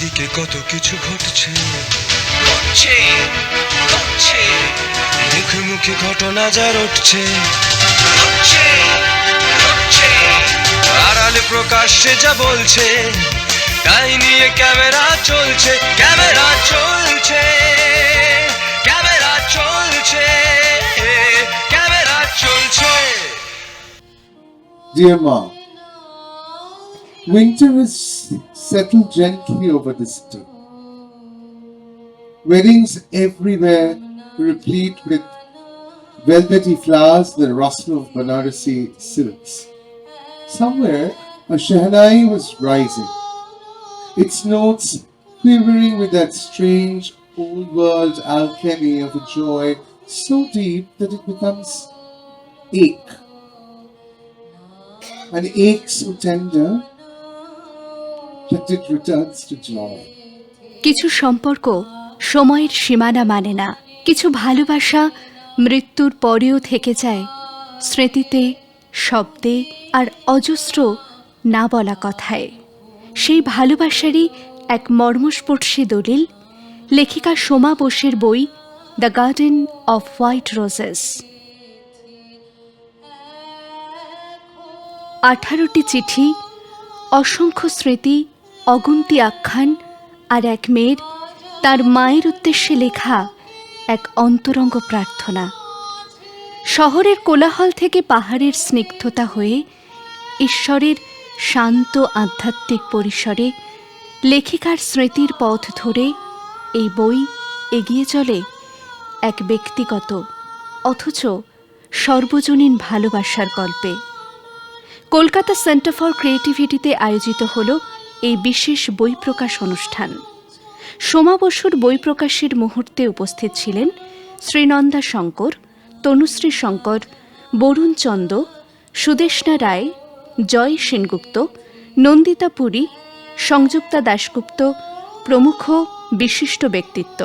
চারিদিকে কত কিছু ঘটছে, মুখে মুখে ঘটনা যা রটছে, আড়ালে প্রকাশ্যে যা বলছে, তাই নিয়ে ক্যামেরা চলছে, ক্যামেরা চলছে, ক্যামেরা চলছে, ক্যামেরা চলছে। Dear Mom, winter is settled gently over the city. Weddings everywhere, replete with velvety flowers, the rustle of Banarasi silks. Somewhere, a Shehnai was rising, its notes quivering with that strange old-world alchemy of a joy so deep that it becomes ache. An ache so tender that it returns to joy. কিছু সম্পর্ক সময়ের সীমানা মানে না, কিছু ভালোবাসা মৃত্যুর পরেও থেকে যায় স্মৃতিতে, শব্দে আর অজস্র না বলা কথায়। সেই ভালোবাসারই এক মর্মস্পর্শী দলিল লেখিকা সোমা বোসের বই the garden of white roses. 18টি চিঠি, অসংখ্য স্মৃতি, অগুন্তি আখ্যান আর এক মেয়ের তার মায়ের উদ্দেশ্যে লেখা এক অন্তরঙ্গ প্রার্থনা। শহরের কোলাহল থেকে পাহাড়ের স্নিগ্ধতা হয়ে ঈশ্বরের শান্ত আধ্যাত্মিক পরিসরে লেখিকার স্মৃতির পথ ধরে এই বই এগিয়ে চলে এক ব্যক্তিগত অথচ সর্বজনীন ভালোবাসার গল্পে। কলকাতা সেন্টার ফর ক্রিয়েটিভিটিতে আয়োজিত হল এই বিশেষ বই প্রকাশ অনুষ্ঠান। সোমা বসুর বই প্রকাশের মুহূর্তে উপস্থিত ছিলেন শ্রীনন্দা শঙ্কর, তনুশ্রী শঙ্কর, বরুণ চন্দ, সুদেষ্ণা রায়, জয় সেনগুপ্ত, নন্দিতা পুরী, সংযুক্তা দাশগুপ্ত প্রমুখ বিশিষ্ট ব্যক্তিত্ব।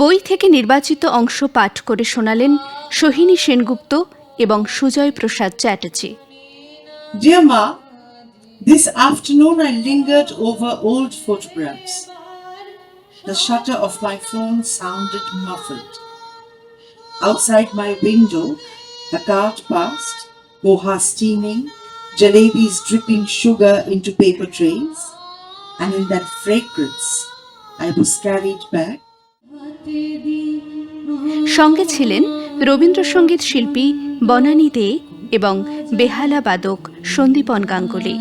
বই থেকে নির্বাচিত অংশ পাঠ করে শোনালেন সোহিনী সেনগুপ্ত এবং সুজয় প্রসাদ Chatterjee. Dear Ma, this afternoon I lingered over old photographs. The shutter of my phone sounded muffled. Outside my window, a cart passed, poha steaming, jalebis dripping sugar into paper trays, and in that fragrance, I was carried back. সঙ্গে ছিলেন রবীন্দ্রসঙ্গীত শিল্পী বনানী দে এবং বেহালা বাদক সন্দীপন গাঙ্গুলি।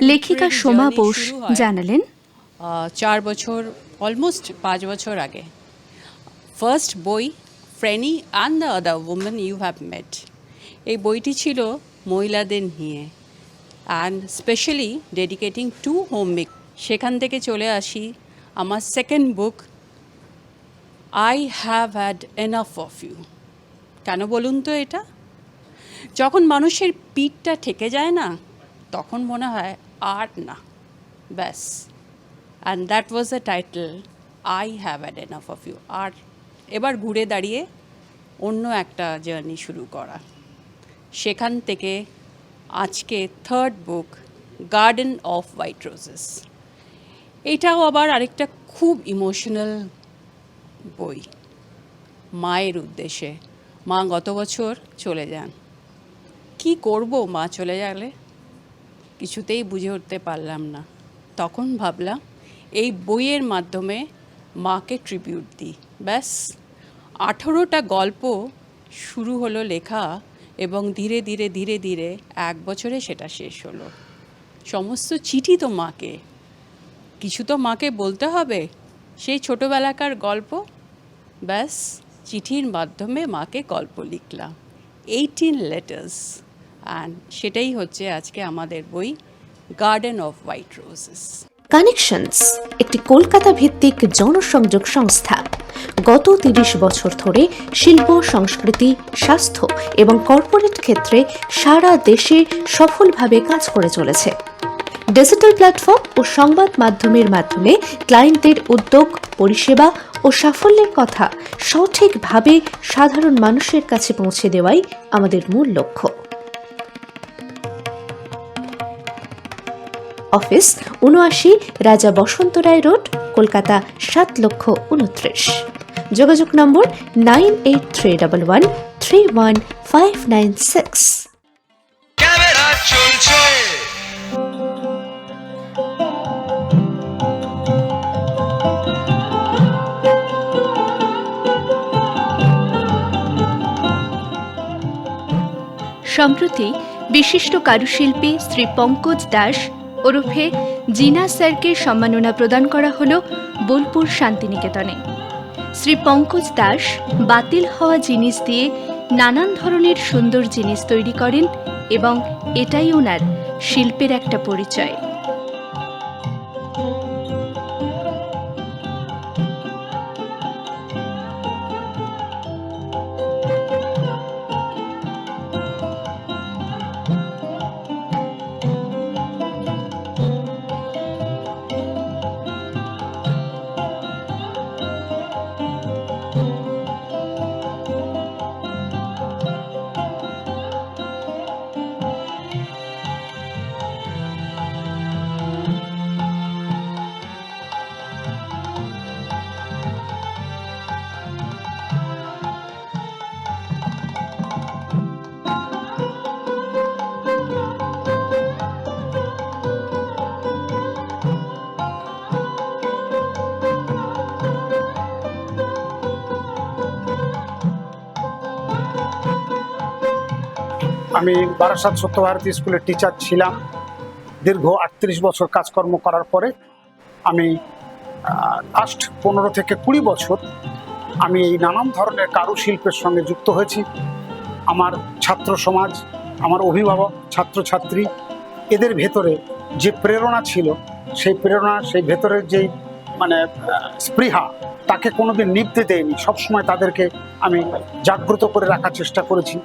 লেখিকা সোমা বোস জানালেন, 4 বছর, almost 5 বছর আগে ফার্স্ট বই Freny and the other women you have met, এই বইটি ছিল মহিলাদের নিয়ে and specially dedicating to home make. সেখান থেকে চলে আসি আমার second book I have had enough of you. কেন বলুন তো এটা? যখন মানুষের পিঠটা ঠেকে যায় না, তখন মনে হয় আর না, ব্যাস। And that was the title, I have had enough of you. আর এবার ঘুরে দাঁড়িয়ে অন্য একটা জার্নি শুরু করা। সেখান থেকে আজকে third book garden of white roses. এটাও আবার আরেকটা খুব ইমোশনাল বই মায়ের উদ্দেশ্যে। মা গত বছর চলে যান। কি করব মা চলে গেলে? কিছুতেই বুঝে উঠতে পারলাম না। তখন ভাবলাম এই বইয়ের মাধ্যমে মাকে ট্রিবিউট দিই। ব্যাস 18টা গল্প শুরু হলো লেখা এবং ধীরে ধীরে ধীরে ধীরে 1 বছরে সেটা শেষ হলো। সমস্ত চিঠি তো মাকে, কিছু তো মাকে বলতে হবে, সেই ছোটোবেলাকার গল্প। ব্যাস চিঠির মাধ্যমে মাকে গল্প লিখলাম, 18 letters, অ্যান্ড সেটাই হচ্ছে আজকে আমাদের বই garden of white roses. Connections একটি কলকাতা ভিত্তিক জনসংযোগ সংস্থা। গত 30 বছর ধরে শিল্প, সংস্কৃতি, স্বাস্থ্য এবং কর্পোরেট ক্ষেত্রে সারা দেশে সফলভাবে কাজ করে চলেছে। ডিজিটাল প্ল্যাটফর্ম ও সংবাদ মাধ্যমের মাধ্যমে ক্লায়েন্টদের উদ্যোগ, পরিষেবা ও সাফল্যের কথা সঠিকভাবে সাধারণ মানুষের কাছে পৌঁছে দেওয়াই আমাদের মূল লক্ষ্য। অফিস ৭৯ রাজা বসন্ত রায় রোড, কলকাতা ৭,২৯,০০০। যোগাযোগ নম্বর 9831131596। ক্যামেরা চলছে। সম্প্রতি বিশিষ্ট কারুশিল্পী শ্রী পঙ্কজ দাস ওরফে জিনা স্যারকে সম্মাননা প্রদান করা হল বোলপুর শান্তিনিকেতনে। শ্রী পঙ্কজ দাস বাতিল হওয়া জিনিস দিয়ে নানান ধরনের সুন্দর জিনিস তৈরি করেন এবং এটাই ওনার শিল্পের একটা পরিচয়। আমি বারাসাত সত্যভারতী স্কুলের টিচার ছিলাম। দীর্ঘ ৩৮ বছর কাজকর্ম করার পরে আমি লাস্ট ১৫ থেকে ২০ বছর আমি এই নানান ধরনের কারুশিল্পের সঙ্গে যুক্ত হয়েছি। আমার ছাত্র সমাজ, আমার অভিভাবক, ছাত্রছাত্রী, এদের ভেতরে যে প্রেরণা ছিল, সেই প্রেরণা, সেই ভেতরের যেই স্পৃহা, তাকে কোনোদিন নিভতে দেয়নি। সবসময় তাদেরকে আমি জাগ্রত করে রাখার চেষ্টা করেছি।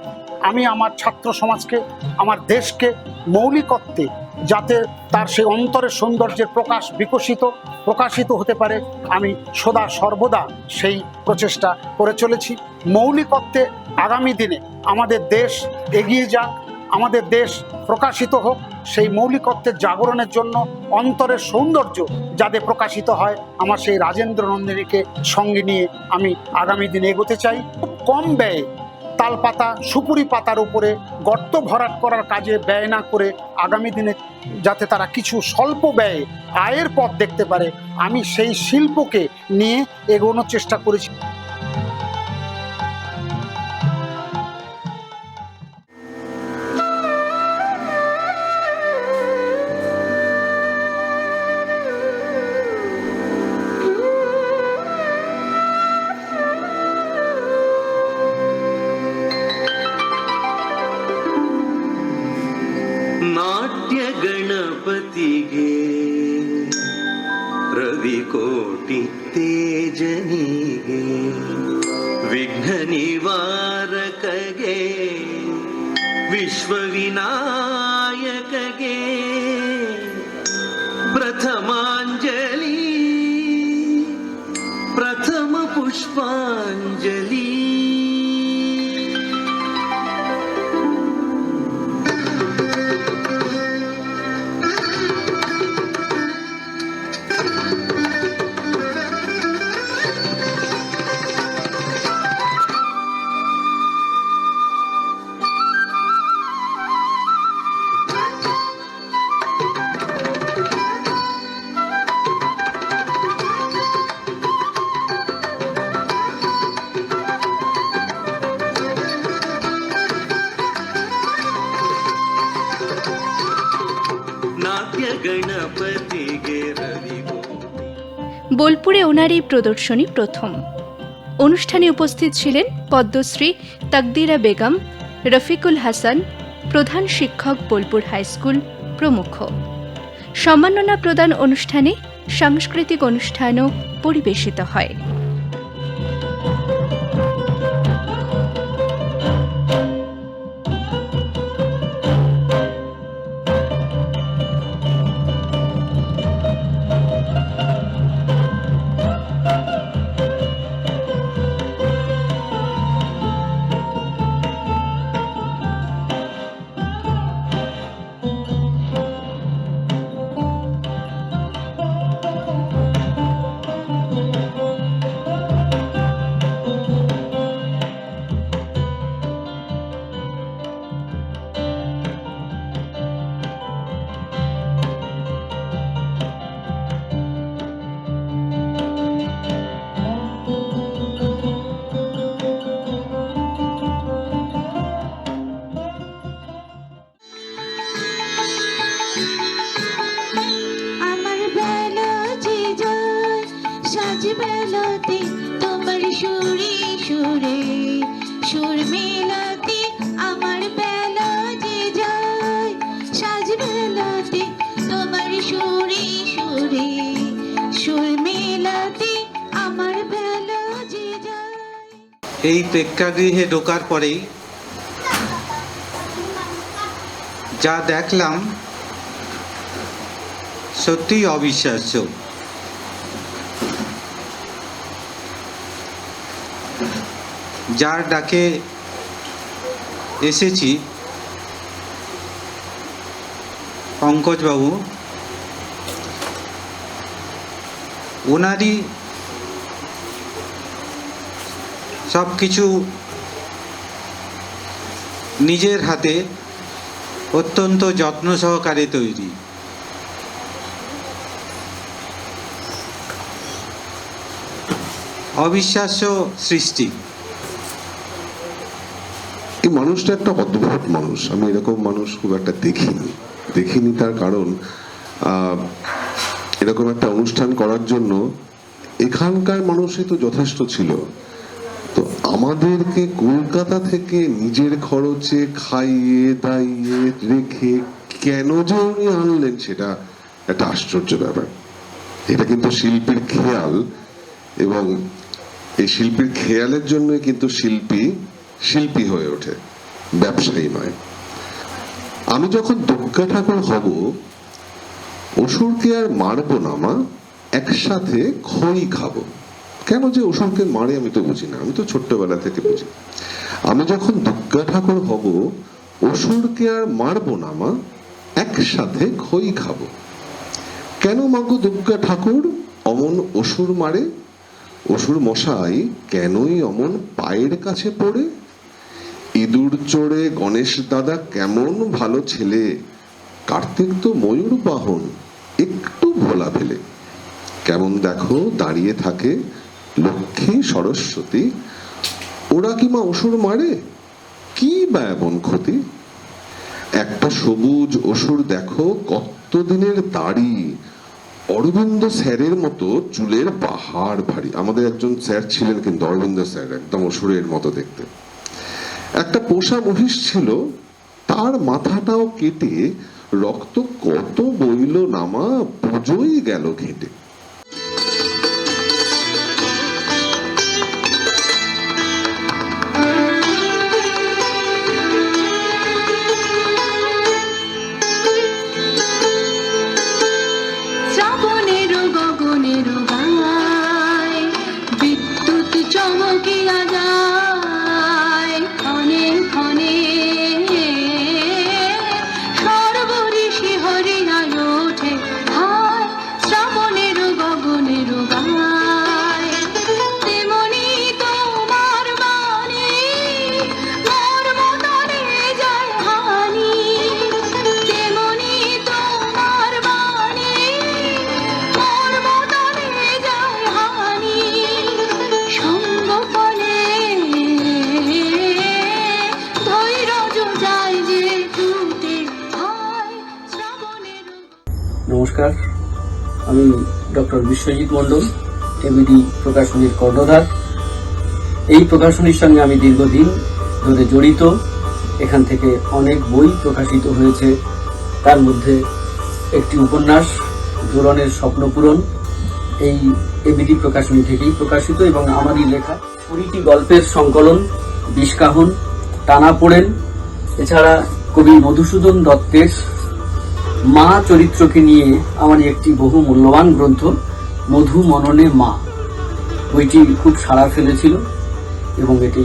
আমি আমার ছাত্র সমাজকে, আমার দেশকে মৌলিকত্বে যাতে তার সেই অন্তরের সৌন্দর্যের প্রকাশিত হতে পারে, আমি সদা সর্বদা সেই প্রচেষ্টা করে চলেছি। মৌলিকত্বে আগামী দিনে আমাদের দেশ এগিয়ে যাক, আমাদের দেশ প্রকাশিত হোক, সেই মৌলিকত্বের জাগরণের জন্য অন্তরের সৌন্দর্য যাতে প্রকাশিত হয়, আমার সেই রাজেন্দ্র নন্দিনীকে সঙ্গে নিয়ে আমি আগামী দিনে এগোতে চাই। খুব কম ব্যয়ে তালপাতা, সুপুরি পাতার উপরে গর্ত ভরাট করার কাজে ব্যয় না করে আগামী দিনে যাতে তারা কিছু স্বল্প ব্যয়ে আয়ের পথ দেখতে পারে, আমি সেই শিল্পকে নিয়ে এগোনোর চেষ্টা করেছি। ನಾಟ್ಯ ಗಣಪತಿಗೆ ರವಿಕೋಟಿ ತೇಜನಿಗೆ ವಿಘ್ನ ನಿವಾರಕಗೆ ವಿಶ್ವವಿನಾಯಕಗೆ ಪ್ರಥಮಾಂಜಲಿ ಪ್ರಥಮ ಪುಷ್ಪಾಂಜಲಿ. বোলপুরে ওনার এই প্রদর্শনী প্রথম। অনুষ্ঠানে উপস্থিত ছিলেন পদ্মশ্রী তাকদিরা বেগম, রফিকুল হাসান, প্রধান শিক্ষক বোলপুর হাইস্কুল প্রমুখ। সম্মাননা প্রদান অনুষ্ঠানে সাংস্কৃতিক অনুষ্ঠানও পরিবেশিত হয়। সুরে সুরে সুর মেলাতে আমার বেলা যে যায়। এই প্রেক্ষাগৃহে ঢোকার পরেই যা দেখলাম সত্যিই অবিশ্বাস্য। যার ডাকে এসেছি পঙ্কজবাবু, ওনারই সব কিছু নিজের হাতে অত্যন্ত যত্ন সহকারে তৈরি। অবিশ্বাস্য সৃষ্টি। এই মানুষটা একটা অদ্ভুত মানুষ। আমি এরকম মানুষ খুব একটা দেখিনি তার কারণ এরকম একটা অনুষ্ঠান করার জন্য এখানকার মানুষই তো যথেষ্ট ছিল। তো আমাদেরকে কলকাতা থেকে নিজের খরচে খাইয়ে দাইয়ে রেখে কেন যে উনি আনলেন সেটা একটা আশ্চর্য ব্যাপার। এটা কিন্তু শিল্পীর খেয়াল, এবং এই শিল্পীর খেয়ালের জন্য কিন্তু শিল্পী হয়ে ওঠে, ব্যবসায়ী নয়। আমি যখন দুর্গা ঠাকুর হব, অসুরকে আর মারবো না মা, একসাথে খই খাবো। কেন যে অসুরকে মারে আমি তো বুঝি না, আমি তো ছোট্টবেলা থেকে বুঝি। আমি যখন দুর্গা ঠাকুর হব, অসুরকে আর মারবো না মা, একসাথে খই খাবো। কেন মাগো দুর্গা ঠাকুর অমন অসুর মারে? অসুর মশাই কেনই অমন পায়ের কাছে পড়ে? ইঁদুর চড়ে গণেশ দাদা কেমন ভালো ছেলে, কার্তিক তো ময়ূর বাহন একটু ভোলা ফেলে। কেমন দেখো দাঁড়িয়ে থাকে লক্ষ্মী সরস্বতী, ওরা কি মা অসুর মারে? কি বা এমন ক্ষতি? একটা সবুজ অসুর দেখো কতদিনের দাড়ি, অরবিন্দ স্যারের মতো চুলের বাহার ভারী। আমাদের একজন স্যার ছিলেন কিন্তু অরবিন্দ স্যার, একদম অসুরের মতো দেখতে। একটা পোষা মহিষ ছিল, তার মাথাটাও কেটে রক্ত কত বইল নামা, পুজোই গেল ঘেটে। নমস্কার, আমি ডক্টর বিশ্বজিৎ মণ্ডল, এবিডি প্রকাশনীর কর্ণধার। এই প্রকাশনীর সঙ্গে আমি দীর্ঘদিন ধরে জড়িত। এখান থেকে অনেক বই প্রকাশিত হয়েছে, তার মধ্যে একটি উপন্যাস জোরনের স্বপ্নপূরণ এই এবিডি প্রকাশনী থেকেই প্রকাশিত, এবং আমারই লেখা 20টি গল্পের সংকলন বিষকাহন, টানাপোড়েন। এছাড়া কবি মধুসূদন দত্তের মা চরিত্রকে নিয়ে আমার একটি বহু মূল্যবান গ্রন্থ মধু মননে মা, বইটি খুব সাড়া ফেলেছিল এবং এটি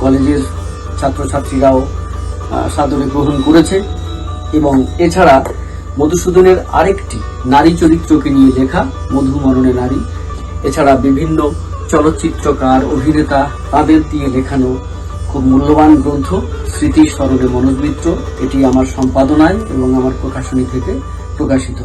কলেজের ছাত্রছাত্রীরাও সাদরে গ্রহণ করেছে। এবং এছাড়া মধুসূদনের আরেকটি নারী চরিত্রকে নিয়ে লেখা মধু মননে নারী, এছাড়া বিভিন্ন চলচ্চিত্রকার অভিনেতা তাদের দিয়ে লেখানো খুব মূল্যবান গ্রন্থ স্মৃতির স্মরণে মনোজ মিত্র, এটি আমার সম্পাদনায় এবং আমার প্রকাশনী থেকে প্রকাশিত।